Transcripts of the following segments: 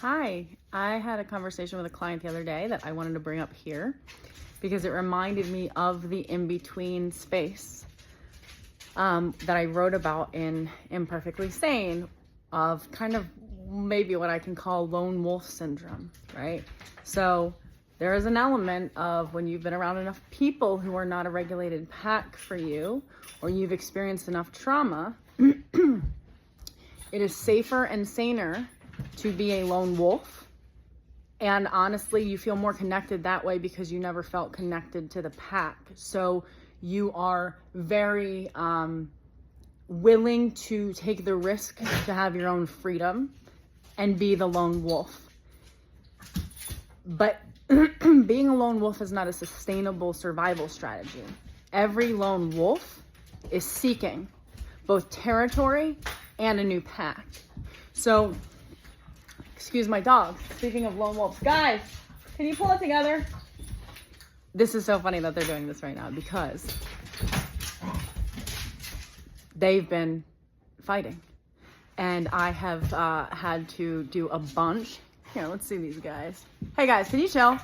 Hi, I had a conversation with a client the other day that I wanted to bring up here because it reminded me of the in-between space that I wrote about in Imperfectly Sane, of kind of maybe what I can call lone wolf syndrome, right? So there is an element of when you've been around enough people who are not a regulated pack for you, or you've experienced enough trauma, it is safer and saner to be a lone wolf. And honestly, you feel more connected that way because you never felt connected to the pack. So you are very willing to take the risk to have your own freedom and be the lone wolf. But being a lone wolf is not a sustainable survival strategy. Every lone wolf is seeking both territory and a new pack. So, excuse my dog. Speaking of lone wolves, guys, can you pull it together? This is so funny that they're doing this right now because they've been fighting. And I have had to do a bunch. Here, let's see these guys. Hey guys, can you chill?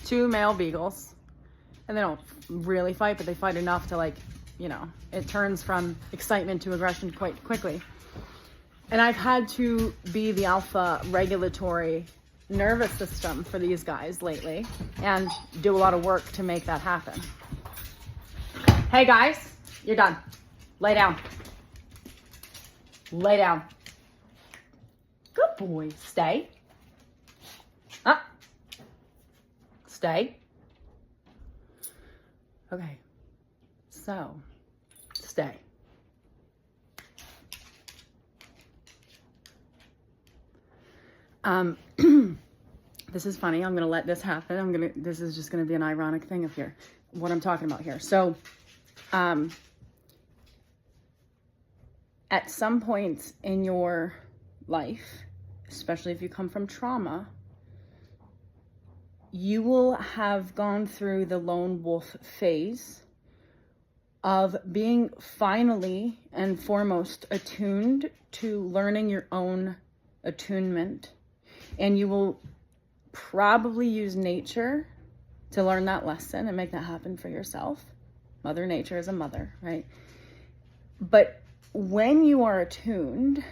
2 male beagles. And they don't really fight, but they fight enough to, like, you know, it turns from excitement to aggression quite quickly. And I've had to be the alpha regulatory nervous system for these guys lately and do a lot of work to make that happen. Hey guys, you're done. Lay down. Lay down. Good boy. Stay. Up. Stay. Okay. So, stay. This is funny. I'm going to let this happen. This is just going to be an ironic thing of here, what I'm talking about here. So, at some point in your life, especially if you come from trauma, you will have gone through the lone wolf phase of being finally and foremost attuned to learning your own attunement. And you will probably use nature to learn that lesson and make that happen for yourself. Mother Nature is a mother, right? But when you are attuned,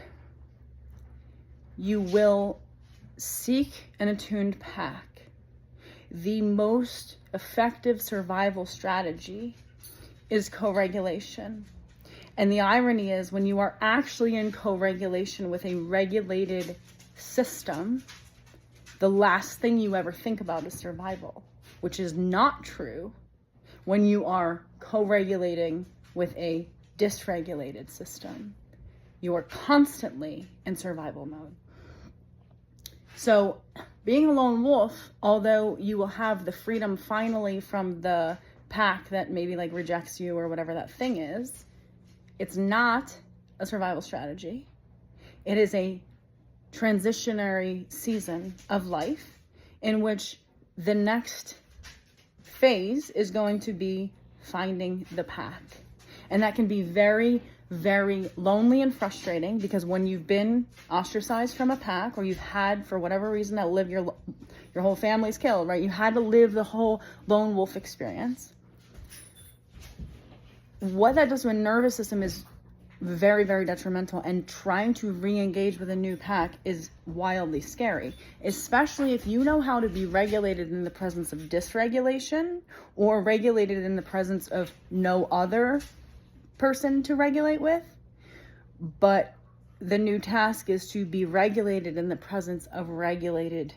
you will seek an attuned pack. The most effective survival strategy is co-regulation. And the irony is, when you are actually in co-regulation with a regulated system, the last thing you ever think about is survival, which is not true when you are co-regulating with a dysregulated system. You are constantly in survival mode. So being a lone wolf, although you will have the freedom finally from the pack that maybe like rejects you or whatever that thing is, it's not a survival strategy. It is a transitionary season of life in which the next phase is going to be finding the pack. And that can be very, very lonely and frustrating, because when you've been ostracized from a pack, or you've had, for whatever reason, that live your whole family's killed, right? You had to live the whole lone wolf experience. What that does to a nervous system is very, very detrimental, and trying to re-engage with a new pack is wildly scary, especially if you know how to be regulated in the presence of dysregulation, or regulated in the presence of no other person to regulate with. But the new task is to be regulated in the presence of regulated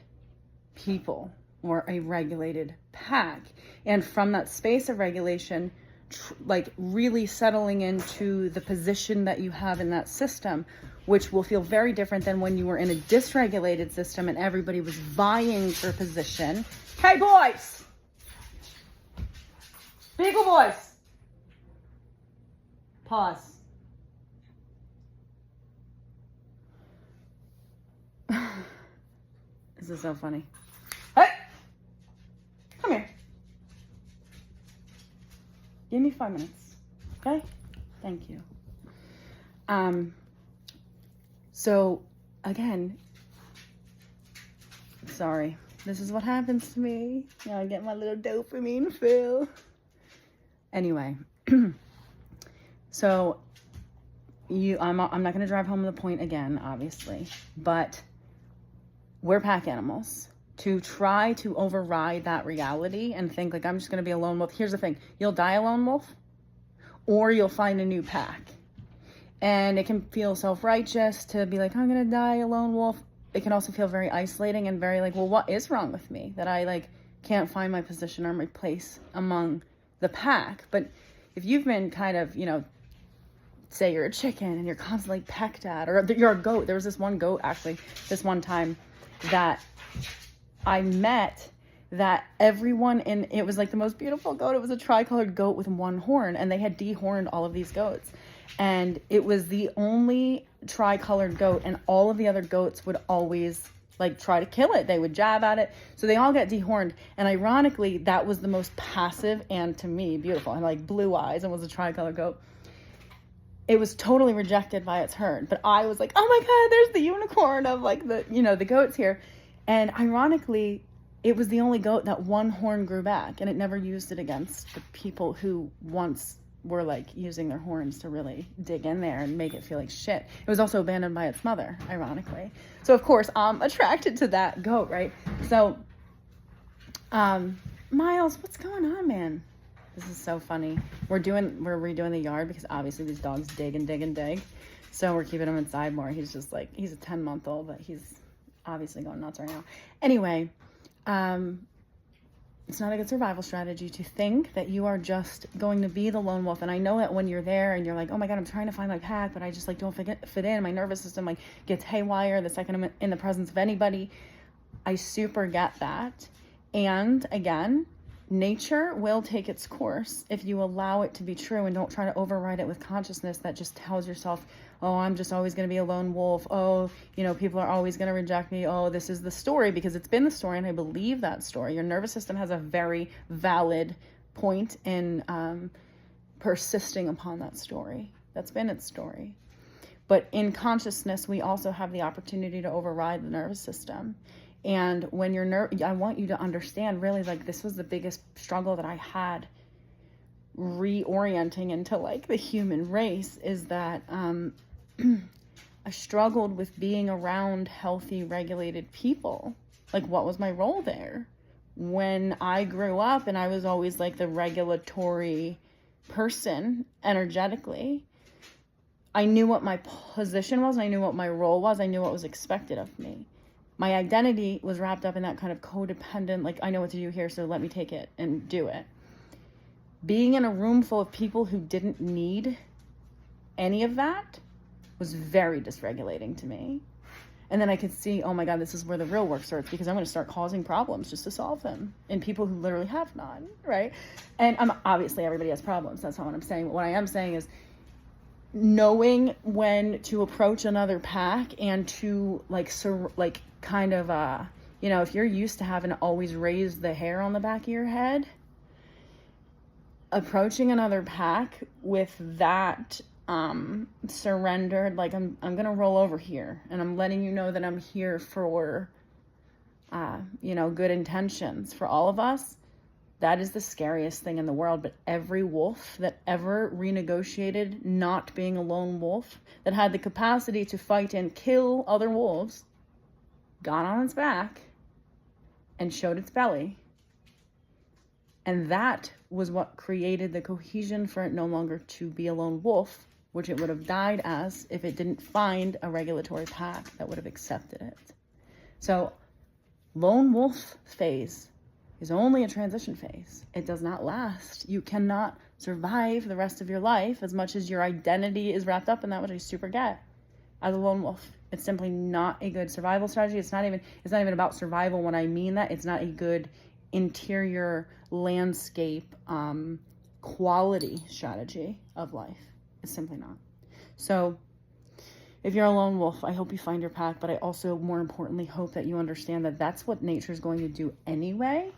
people or a regulated pack, and from that space of regulation, like really settling into the position that you have in that system, which will feel very different than when you were in a dysregulated system and everybody was vying for position. Hey boys! Beagle boys! Pause. This is so funny. Hey! Come here. Give me 5 minutes, okay? Thank you. So again, Sorry. This is what happens to me. Now I get my little dopamine fill. Anyway, so I'm not going to drive home the point again, obviously, but we're pack animals. To try to override that reality and think like, I'm just going to be a lone wolf. Here's the thing. You'll die a lone wolf, or you'll find a new pack. And it can feel self-righteous to be like, I'm going to die a lone wolf. It can also feel very isolating and very like, well, what is wrong with me that I like can't find my position or my place among the pack? But if you've been kind of, you know, say you're a chicken and you're constantly pecked at, or you're a goat. There was this one goat, actually, this one time that I met, that everyone in, it was like the most beautiful goat. It was a tricolored goat with one horn, and they had dehorned all of these goats. And it was the only tricolored goat, and all of the other goats would always like try to kill it. They would jab at it. So they all get dehorned. And ironically, that was the most passive and, to me, beautiful. And like blue eyes, and was a tricolored goat. It was totally rejected by its herd. But I was like, oh my God, there's the unicorn of like the, you know, the goats here. And ironically, it was the only goat that one horn grew back, and it never used it against the people who once were like using their horns to really dig in there and make it feel like shit. It was also abandoned by its mother, ironically. So of course I'm attracted to that goat, right? So, Miles, what's going on, man? This is so funny. We're redoing the yard because obviously these dogs dig and dig and dig. So we're keeping him inside more. He's just like, he's a 10-month-old, but he's obviously going nuts right now. Anyway, it's not a good survival strategy to think that you are just going to be the lone wolf. And I know that when you're there and you're like, oh my God, I'm trying to find my pack, but I just like don't fit in. My nervous system like gets haywire the second I'm in the presence of anybody. I super get that. And again, nature will take its course if you allow it to be true and don't try to override it with consciousness that just tells yourself, oh, I'm just always going to be a lone wolf. Oh, you know, people are always going to reject me. Oh, this is the story, because it's been the story and I believe that story. Your nervous system has a very valid point in persisting upon that story. That's been its story. But in consciousness, we also have the opportunity to override the nervous system. And when you're I want you to understand, really, like, this was the biggest struggle that I had reorienting into like the human race, is that I struggled with being around healthy, regulated people. Like, what was my role there? When I grew up and I was always like the regulatory person energetically, I knew what my position was, and I knew what my role was. I knew what was expected of me. My identity was wrapped up in that kind of codependent, like, I know what to do here, so let me take it and do it. Being in a room full of people who didn't need any of that was very dysregulating to me. And then I could see, oh my God, this is where the real work starts, because I'm going to start causing problems just to solve them in people who literally have none, right? And obviously everybody has problems. That's not what I'm saying. But what I am saying is knowing when to approach another pack and to kind of, you know, if you're used to having to always raise the hair on the back of your head, approaching another pack with that surrendered, like, I'm gonna roll over here, and I'm letting you know that I'm here for you know, good intentions for all of us. That is the scariest thing in the world. But every wolf that ever renegotiated not being a lone wolf, that had the capacity to fight and kill other wolves, got on its back and showed its belly. And that was what created the cohesion for it no longer to be a lone wolf, which it would have died as if it didn't find a regulatory pack that would have accepted it. So lone wolf phase is only a transition phase. It does not last. You cannot survive the rest of your life, as much as your identity is wrapped up in that, which I super get, as a lone wolf. It's simply not a good survival strategy. It's not even about survival when I mean that. It's not a good interior landscape quality strategy of life. It's simply not. So if you're a lone wolf, I hope you find your pack, but I also, more importantly, hope that you understand that that's what nature is going to do anyway.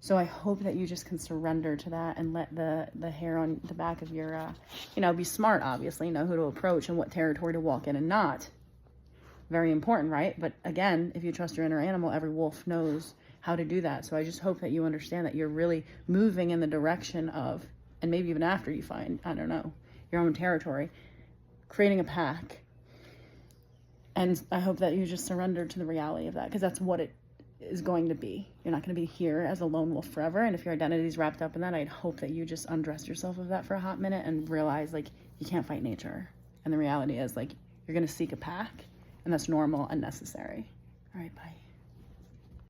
So I hope that you just can surrender to that and let the hair on the back of your, you know, be smart, obviously, know who to approach and what territory to walk in and not. very important, right? But again, if you trust your inner animal, every wolf knows how to do that. So I just hope that you understand that you're really moving in the direction of, and maybe even after you find, I don't know, your own territory, creating a pack. And I hope that you just surrender to the reality of that, because that's what it is going to be. You're not going to be here as a lone wolf forever. And if your identity is wrapped up in that, I'd hope that you just undress yourself of that for a hot minute and realize, like, you can't fight nature. And the reality is, like, you're going to seek a pack, and that's normal and necessary. All right, bye.